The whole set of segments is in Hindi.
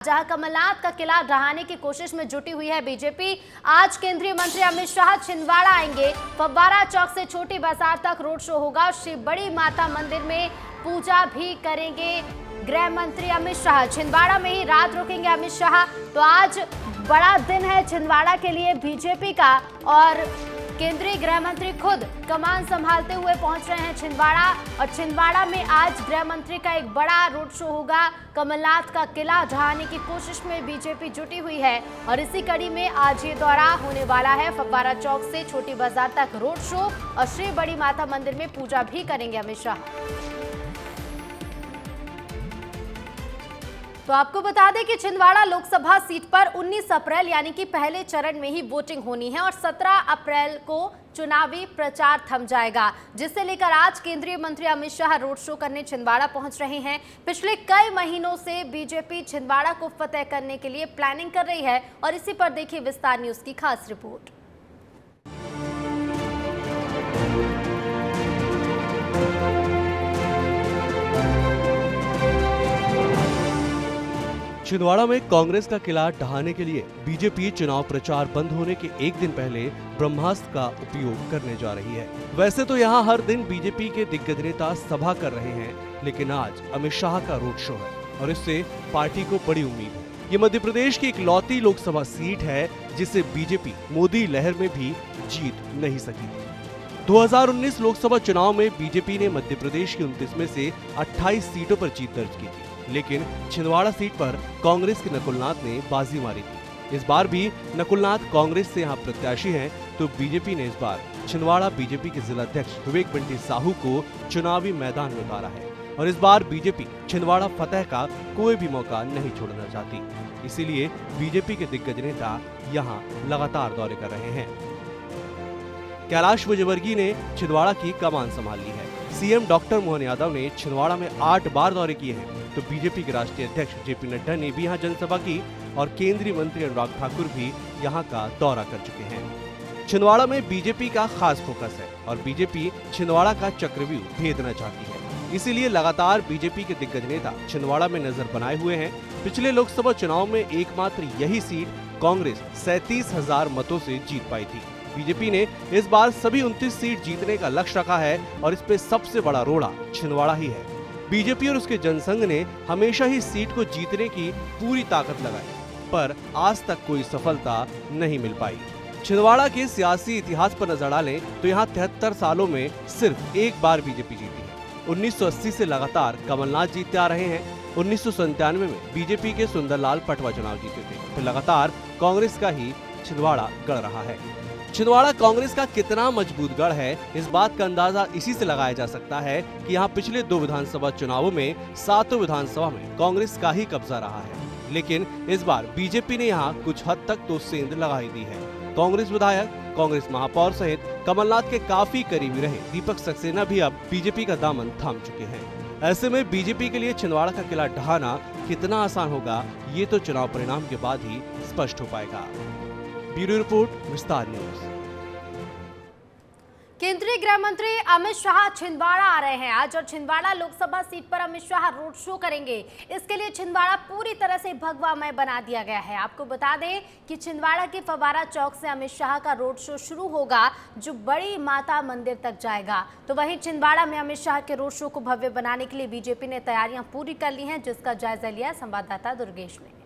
जहां कमलनाथ का किला ढहाने की कोशिश में जुटी हुई है बीजेपी। आज केंद्रीय मंत्री अमित शाह छिंदवाड़ा आएंगे। फव्वारा चौक से छोटी बाजार तक रोड शो होगा। श्री बड़ी माता मंदिर में पूजा भी करेंगे गृह मंत्री अमित शाह। छिंदवाड़ा में ही रात रुकेंगे अमित शाह। तो आज बड़ा दिन है छिंदवाड़ा के लिए बीजेपी का, और केंद्रीय गृह मंत्री खुद कमान संभालते हुए पहुंच रहे हैं छिंदवाड़ा। और छिंदवाड़ा में आज गृह मंत्री का एक बड़ा रोड शो होगा। कमलनाथ का किला ढहाने की कोशिश में बीजेपी जुटी हुई है, और इसी कड़ी में आज ये दौरा होने वाला है। फव्वारा चौक से छोटी बाजार तक रोड शो, और श्री बड़ी माता मंदिर में पूजा भी करेंगे अमित शाह। तो आपको बता दें कि छिंदवाड़ा लोकसभा सीट पर 19 अप्रैल यानी कि पहले चरण में ही वोटिंग होनी है, और 17 अप्रैल को चुनावी प्रचार थम जाएगा, जिससे लेकर आज केंद्रीय मंत्री अमित शाह रोड शो करने छिंदवाड़ा पहुंच रहे हैं। पिछले कई महीनों से बीजेपी छिंदवाड़ा को फतेह करने के लिए प्लानिंग कर रही है, और इसी पर देखिए विस्तार न्यूज की खास रिपोर्ट। छिंदवाड़ा में कांग्रेस का किला ढहाने के लिए बीजेपी चुनाव प्रचार बंद होने के एक दिन पहले ब्रह्मास्त्र का उपयोग करने जा रही है। वैसे तो यहां हर दिन बीजेपी के दिग्गज नेता सभा कर रहे हैं, लेकिन आज अमित शाह का रोड शो है, और इससे पार्टी को बड़ी उम्मीद है। ये मध्य प्रदेश की इकलौती लोकसभा सीट है जिसे बीजेपी मोदी लहर में भी जीत नहीं सकी। 2019 लोकसभा चुनाव में बीजेपी ने मध्य प्रदेश की 29 में से 28 सीटों पर जीत दर्ज की थी, लेकिन छिंदवाड़ा सीट पर कांग्रेस के नकुलनाथ ने बाजी मारी थी। इस बार भी नकुलनाथ कांग्रेस से यहाँ प्रत्याशी हैं, तो बीजेपी ने इस बार छिंदवाड़ा बीजेपी के जिला अध्यक्ष विवेक बंटी साहू को चुनावी मैदान में उतारा है, और इस बार बीजेपी छिंदवाड़ा फतेह का कोई भी मौका नहीं छोड़ना चाहती। इसीलिए बीजेपी के दिग्गज नेता यहाँ लगातार दौरे कर रहे हैं। कैलाश विजयवर्गीय ने छिंदवाड़ा की कमान संभाल ली है। सीएम डॉक्टर मोहन यादव ने छिंदवाड़ा में 8 बार दौरे किए हैं, तो बीजेपी के राष्ट्रीय अध्यक्ष जेपी नड्डा ने भी यहाँ जनसभा की, और केंद्रीय मंत्री अनुराग ठाकुर भी यहाँ का दौरा कर चुके हैं। छिंदवाड़ा में बीजेपी का खास फोकस है, और बीजेपी छिंदवाड़ा का चक्रव्यूह भेदना चाहती है। इसीलिए लगातार बीजेपी के दिग्गज नेता छिंदवाड़ा में नजर बनाए हुए हैं। पिछले लोकसभा चुनाव में एकमात्र यही सीट कांग्रेस 37,000 मतों से जीत पाई थी। बीजेपी ने इस बार सभी 29 सीट जीतने का लक्ष्य रखा है, और इस पे सबसे बड़ा रोड़ा छिंदवाड़ा ही है। बीजेपी और उसके जनसंघ ने हमेशा ही सीट को जीतने की पूरी ताकत लगाई, पर आज तक कोई सफलता नहीं मिल पाई। छिंदवाड़ा के सियासी इतिहास पर नजर डालें तो यहाँ 73 सालों में सिर्फ एक बार बीजेपी जीती है। 1980 से लगातार कमलनाथ जीतते आ रहे हैं। 1997 में बीजेपी के सुंदरलाल पटवा चुनाव जीते थे, फिर लगातार कांग्रेस का ही छिंदवाड़ा गढ़ रहा है। छिंदवाड़ा कांग्रेस का कितना मजबूत गढ़ है, इस बात का अंदाजा इसी से लगाया जा सकता है कि यहाँ पिछले 2 विधानसभा चुनावों में 7 विधानसभा में कांग्रेस का ही कब्जा रहा है, लेकिन इस बार बीजेपी ने यहाँ कुछ हद तक तो सेंध लगा ही दी है। कांग्रेस विधायक, कांग्रेस महापौर सहित कमलनाथ के काफी करीबी रहे दीपक सक्सेना भी अब बीजेपी का दामन थाम चुके हैं। ऐसे में बीजेपी के लिए छिंदवाड़ा का किला ढहाना कितना आसान होगा, ये तो चुनाव परिणाम के बाद ही स्पष्ट हो पाएगा। ब्यूरो रिपोर्ट, विस्तार न्यूज। केंद्रीय गृह मंत्री अमित शाह छिंदवाड़ा आ रहे हैं आज, और छिंदवाड़ा लोकसभा सीट पर अमित शाह रोड शो करेंगे। इसके लिए छिंदवाड़ा पूरी तरह से भगवामय बना दिया गया है। आपको बता दें कि छिंदवाड़ा के फव्वारा चौक से अमित शाह का रोड शो शुरू होगा, जो बड़ी माता मंदिर तक जाएगा। तो वहीं छिंदवाड़ा में अमित शाह के रोड शो को भव्य बनाने के लिए बीजेपी ने तैयारियां पूरी कर ली हैं, जिसका जायजा लिया संवाददाता दुर्गेश ने।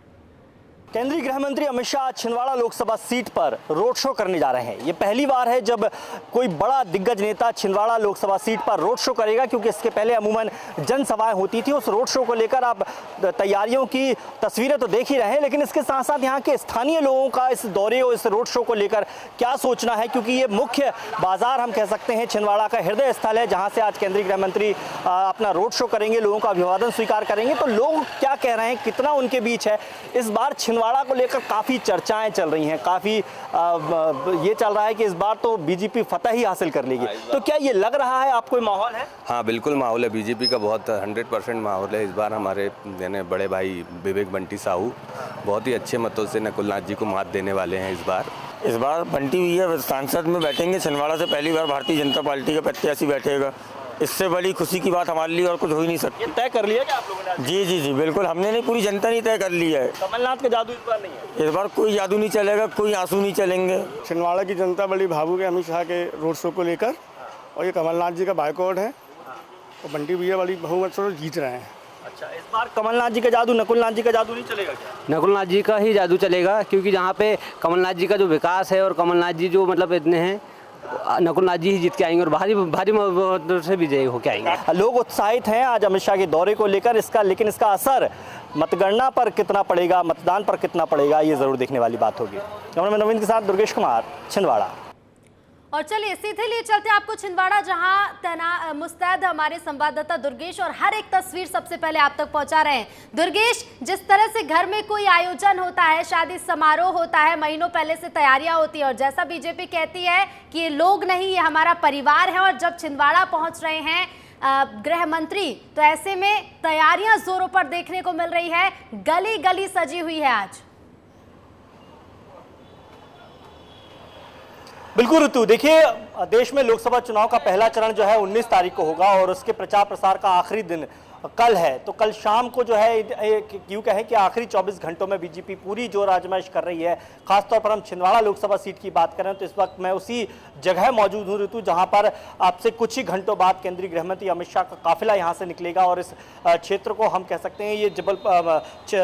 केंद्रीय गृह मंत्री अमित शाह छिंदवाड़ा लोकसभा सीट पर रोड शो करने जा रहे हैं। ये पहली बार है जब कोई बड़ा दिग्गज नेता छिंदवाड़ा लोकसभा सीट पर रोड शो करेगा, क्योंकि इसके पहले अमूमन जनसभाएं होती थी। उस रोड शो को लेकर आप तैयारियों की तस्वीरें तो देख ही रहे हैं, लेकिन इसके साथ साथ यहाँ के स्थानीय लोगों का इस दौरे और इस रोड शो को लेकर क्या सोचना है, क्योंकि ये मुख्य बाजार हम कह सकते हैं छिंदवाड़ा का हृदय स्थल है, जहाँ से आज केंद्रीय गृह मंत्री अपना रोड शो करेंगे, लोगों का अभिवादन स्वीकार करेंगे। तो लोग क्या कह रहे हैं, कितना उनके बीच है, इस बार छिंदवाड़ा को लेकर काफी चर्चाएं चल रही हैं। काफी ये चल रहा है कि इस बार तो बीजेपी फतह ही हासिल कर लेगी। तो क्या ये लग रहा है आपको, माहौल है? हाँ बिल्कुल माहौल है, बीजेपी का बहुत 100% माहौल है। इस बार हमारे यानी बड़े भाई विवेक बंटी साहू बहुत ही अच्छे मतों से नकुलनाथ जी को मात देने वाले हैं। इस बार बंटी भैया सांसद में बैठेंगे। छिंदवाड़ा से पहली बार भारतीय जनता पार्टी का प्रत्याशी बैठेगा। इससे बड़ी खुशी की बात हमारे लिए और कुछ हो ही नहीं सकती। ये तय कर लिया क्या आप लोगों ने आज? जी जी जी बिल्कुल, हमने नहीं, पूरी जनता ने तय कर लिया है। कमलनाथ का जादू इस बार नहीं है। इस बार कोई जादू नहीं चलेगा, कोई आंसू नहीं चलेंगे। छिंदवाड़ा की जनता बड़ी भावुक है अमित शाह के रोड शो को लेकर, और ये कमलनाथ जी का बाइकआउट है और बंटी भैया बड़ी बहुमत से जीत रहे हैं। अच्छा, इस बार कमलनाथ जी का जादू, नकुलनाथ जी का जादू नहीं चलेगा क्या? नकुलनाथ जी का ही जादू चलेगा, क्योंकि जहाँ पे कमलनाथ जी का जो विकास है और कमलनाथ जी जो मतलब इतने हैं, नकुलनाथ जी ही जीत के आएंगे और भारी भारी मत से विजयी होके आएंगे। लोग उत्साहित हैं आज अमित शाह के दौरे को लेकर, लेकिन इसका असर मतगणना पर कितना पड़ेगा, मतदान पर कितना पड़ेगा, ये जरूर देखने वाली बात होगी। कैमरामैन नवीन के साथ दुर्गेश कुमार, छिंदवाड़ा। और चलिए सीधे लिए चलते हैं आपको छिंदवाड़ा, जहां मुस्तैद हमारे संवाददाता दुर्गेश और हर एक तस्वीर सबसे पहले आप तक पहुंचा रहे हैं। दुर्गेश, जिस तरह से घर में कोई आयोजन होता है, शादी समारोह होता है, महीनों पहले से तैयारियां होती है, और जैसा बीजेपी कहती है कि ये लोग नहीं, ये हमारा परिवार है, और जब छिंदवाड़ा पहुंच रहे हैं गृह मंत्री, तो ऐसे में तैयारियां जोरों पर देखने को मिल रही है। गली गली सजी हुई है आज। बिल्कुल ऋतु, देखिए देश में लोकसभा चुनाव का पहला चरण जो है 19 तारीख को होगा और उसके प्रचार प्रसार का आखिरी दिन कल है। तो कल शाम को जो है क्यों कहें कि आखिरी 24 घंटों में बीजेपी पूरी जोर आजमाइश कर रही है। खासतौर पर हम छिंदवाड़ा लोकसभा सीट की बात करें तो इस वक्त मैं उसी जगह मौजूद हूँ ऋतु, जहां पर आपसे कुछ ही घंटों बाद केंद्रीय गृह मंत्री अमित शाह का काफिला यहां से निकलेगा और इस क्षेत्र को हम कह सकते हैं ये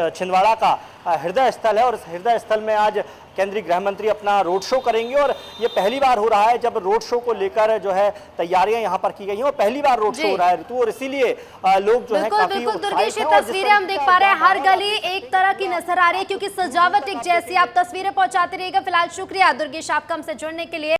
छिंदवाड़ा का हृदय स्थल है और इस हृदय स्थल में आज केंद्रीय गृह मंत्री अपना रोड शो करेंगे और ये पहली बार हो रहा है जब रोड शो को लेकर जो है तैयारियां यहां पर की गई हैं और पहली बार रोड शो हो रहा है ऋतु, और इसीलिए लोग जो है काफी बिल्कुल दुर्गेश, ये तस्वीरें हम देख पा रहे हैं, हर गली एक तरह की नजर आ रही है क्योंकि सजावट एक जैसी। आप तस्वीरें पहुंचाते रहिएगा। फिलहाल शुक्रिया दुर्गेश आपका हमसे जुड़ने के लिए।